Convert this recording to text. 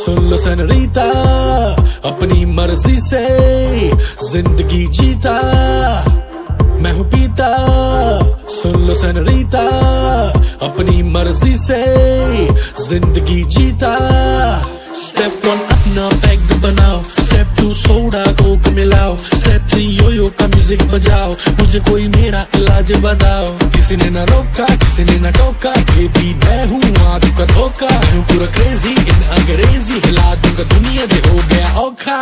सुन लो सेनोरीता, अपनी मर्जी से जिंदगी जीता मैं हूँ पीता। सुन लो सेनोरीता, अपनी मर्जी से जिंदगी जीता। स्टेप 1 अपना पैग बनाओ, स्टेप 2 सोडा कोक मिलाओ, स्टेप 3 योयो का म्यूजिक बजाओ, मुझे कोई मेरा इलाज बताओ। किसी ने ना रोका, किसी ने ना टोका, बेबी मैं हूँ आदू का धोखा। मैं हूँ पूरा क्रेजी इन अंग्रेजी, हिला दूंगा दुनिया जो हो गया औखा।